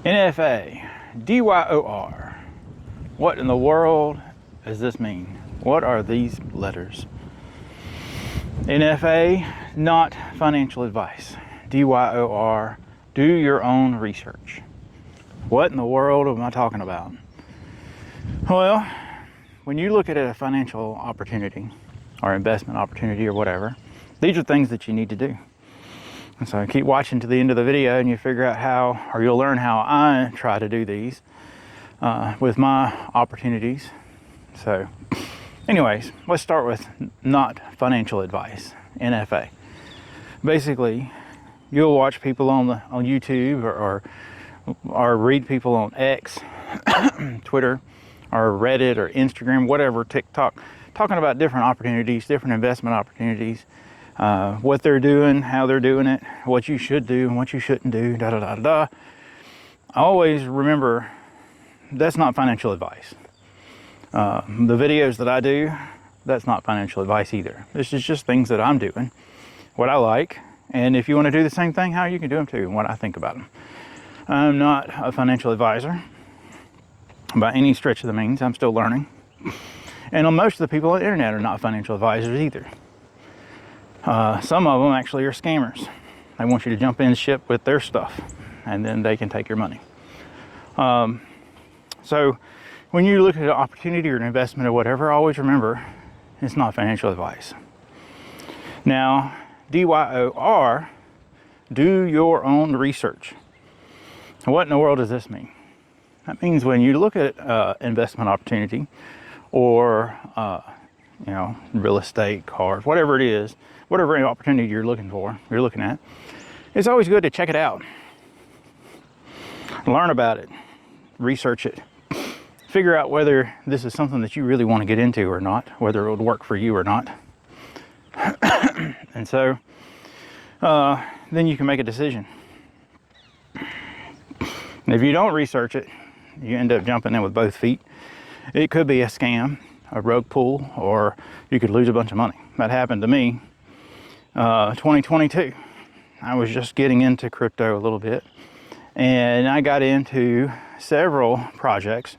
NFA, DYOR. What in the world does this mean? What are these letters? NFA, not financial advice. DYOR, do your own research. What in the world am I talking about? Well, when you look at a financial opportunity or investment opportunity or whatever, these are things that you need to do. And so keep watching to the end of the video and you figure out how, or you'll learn how I try to do these with my opportunities. So anyways, let's start with not financial advice, NFA. Basically, you'll watch people on YouTube or read people on X, Twitter, or Reddit or Instagram, whatever, TikTok, talking about different opportunities, different investment opportunities, what they're doing, how they're doing it, what you should do and what you shouldn't do, da da da da. I always remember that's not financial advice. The videos that I do, that's not financial advice either. This is just things that I'm doing, what I like, and if you want to do the same thing, how you can do them too, and what I think about them. I'm not a financial advisor by any stretch of the means. I'm still learning. And most of the people on the internet are not financial advisors either. Some of them actually are scammers. They want you to jump in ship with their stuff and then they can take your money. So when you look at an opportunity or an investment or whatever, always remember it's not financial advice. Now, DYOR, do your own research. What in the world does this mean? That means when you look at investment opportunity or real estate, cars, whatever it is, whatever opportunity you're looking at, it's always good to check it out. Learn about it, research it, figure out whether this is something that you really want to get into or not, whether it would work for you or not. And so then you can make a decision. And if you don't research it, you end up jumping in with both feet. It could be a scam, a rug pull, or you could lose a bunch of money. That happened to me 2022. I was just getting into crypto a little bit, and I got into several projects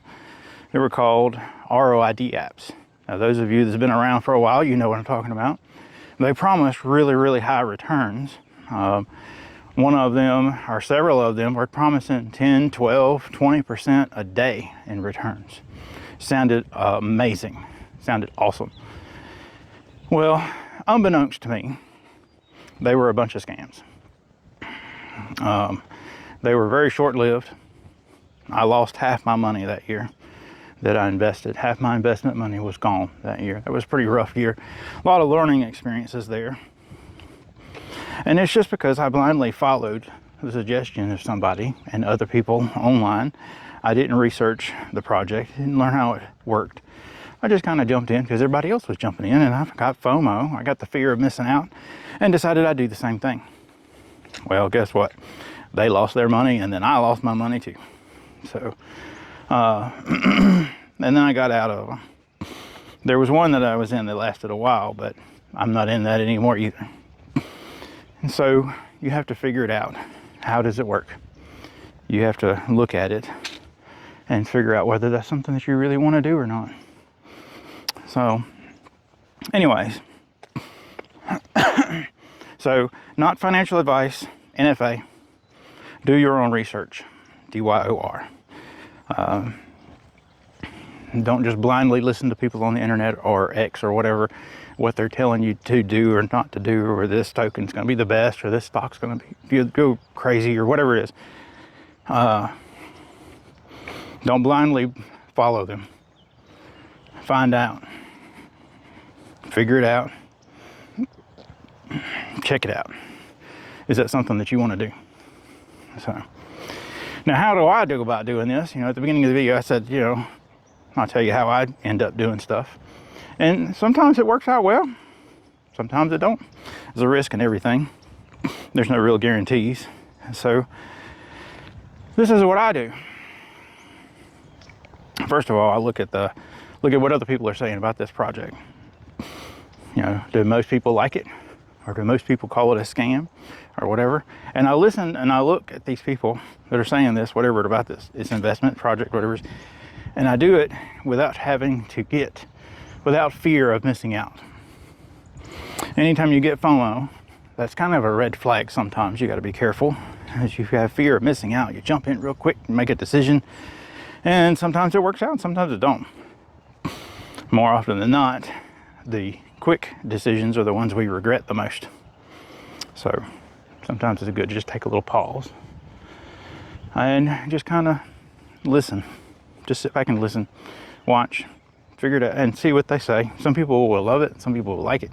that were called ROID apps. Now, those of you that's been around for a while, you know what I'm talking about. They promise really, really high returns. One of them, or several of them, were promising 10, 12, 20% a day in returns. Sounded amazing. Sounded awesome. Well, unbeknownst to me, they were a bunch of scams. They were very short-lived. I lost half my money that year that I invested. Half my investment money was gone that year. That was a pretty rough year. A lot of learning experiences there. And it's just because I blindly followed the suggestion of somebody and other people online. I didn't research the project, didn't learn how it worked. I just kind of jumped in because everybody else was jumping in, and I got FOMO. I got the fear of missing out and decided I'd do the same thing. Well, guess what? They lost their money and then I lost my money too. So, and then I got out of them. There was one that I was in that lasted a while, but I'm not in that anymore either. And so you have to figure it out. How does it work? You have to look at it and figure out whether that's something that you really want to do or not. So anyways, so not financial advice, NFA, do your own research, DYOR. Don't just blindly listen to people on the internet or X or whatever, what they're telling you to do or not to do, or this token's going to be the best, or this stock's going to go crazy, or whatever it is. Don't blindly follow them. Find out. Figure it out. Check it out. Is that something that you want to do? So, now how do I go about doing this? At the beginning of the video I said, I'll tell you how I end up doing stuff. And sometimes it works out well. Sometimes it don't. There's a risk in everything. There's no real guarantees. So this is what I do. First of all, I look at what other people are saying about this project. Do most people like it? or do most people call it a scam or whatever? And I listen and I look at these people that are saying this, whatever about this investment project, whatever, and I do it without having to without fear of missing out. Anytime you get FOMO, that's kind of a red flag sometimes. You got to be careful. As you have fear of missing out, you jump in real quick and make a decision, and sometimes it works out, sometimes it don't. More often than not, the quick decisions are the ones we regret the most. So sometimes it's good to just take a little pause and just kind of listen. Just sit back and listen, watch, figure it out, and see what they say. Some people will love it, some people will like it.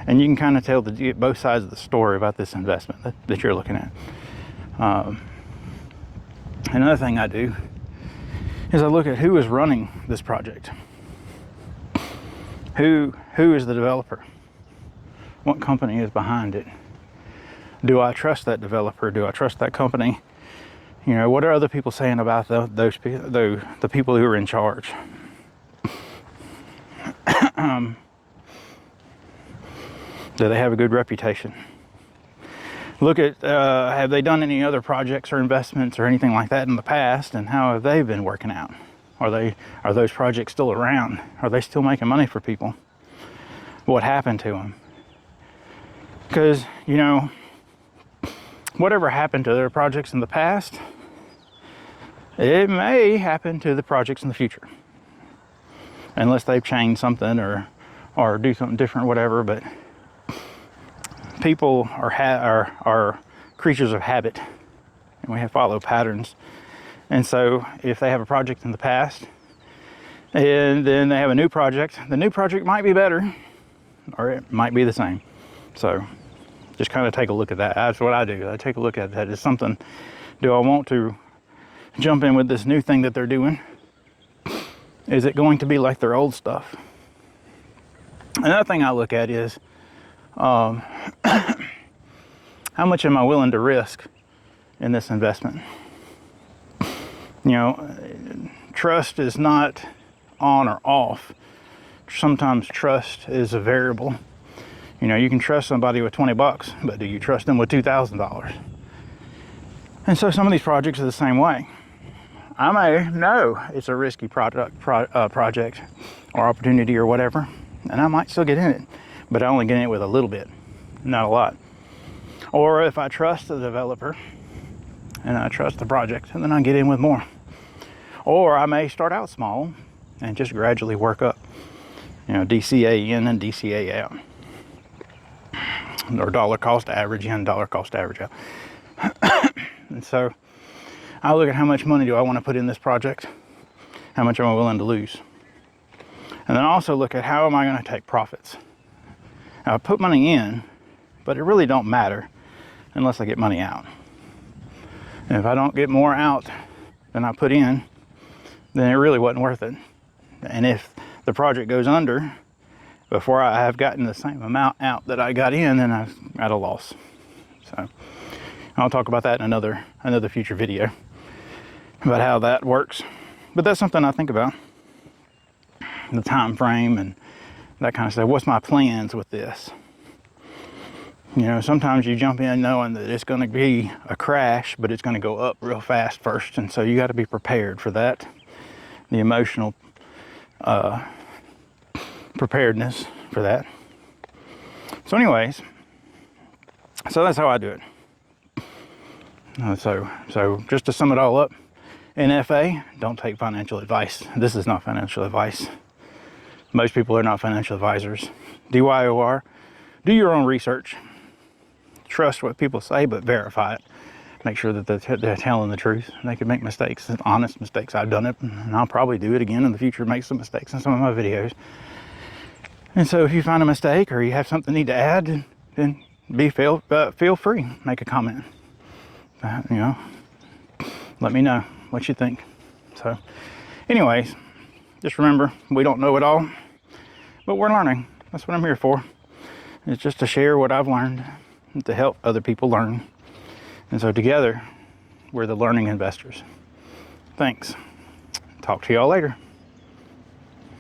And you can kind of tell that you get both sides of the story about this investment that you're looking at. Another thing I do is I look at who is running this project. Who is the developer? What company is behind it? Do I trust that developer? Do I trust that company? You know, what are other people saying about the people who are in charge? Do they have a good reputation? Look at, have they done any other projects or investments or anything like that in the past, and how have they been working out? Are those projects still around? Are they still making money for people? What happened to them? Because, you know, whatever happened to their projects in the past, it may happen to the projects in the future. Unless they've changed something or do something different, whatever. But people are creatures of habit, and we have follow patterns. And so if they have a project in the past and then they have a new project, the new project might be better or it might be the same. So just kind of take a look at that. That's what I do. I take a look at that. Is something, do I want to jump in with this new thing that they're doing? Is it going to be like their old stuff? Another thing I look at is how much am I willing to risk in this investment? You know, trust is not on or off. Sometimes trust is a variable. You know, you can trust somebody with $20, but do you trust them with $2,000? And so some of these projects are the same way. I may know it's a risky project or opportunity or whatever, and I might still get in it, but I only get in it with a little bit, not a lot. Or if I trust the developer and I trust the project, and then I get in with more. Or I may start out small and just gradually work up. You know, DCA in and DCA out. Or dollar cost average in, dollar cost average out. And so I look at how much money do I want to put in this project, how much am I willing to lose. And then I also look at how am I going to take profits. Now, I put money in, but it really don't matter unless I get money out. And if I don't get more out than I put in, then it really wasn't worth it. And if the project goes under before I have gotten the same amount out that I got in, then I'm at a loss. So I'll talk about that in another future video about how that works. But that's something I think about, the time frame and that kind of stuff. What's my plans with this? You know, sometimes you jump in knowing that it's going to be a crash, but it's going to go up real fast first, and so you got to be prepared for that. The emotional preparedness for that. So anyways, so that's how I do it. So just to sum it all up, NFA, don't take financial advice. This is not financial advice. Most people are not financial advisors. DYOR, do your own research. Trust what people say, but verify it. Make sure that they're telling the truth. They could make mistakes, honest mistakes. I've done it, and I'll probably do it again in the future, make some mistakes in some of my videos. And so if you find a mistake or you have something you need to add, then feel free, make a comment. You know, let me know what you think. So anyways, just remember, we don't know it all, but we're learning. That's what I'm here for. It's just to share what I've learned and to help other people learn. And so together, we're the learning investors. Thanks. Talk to y'all later.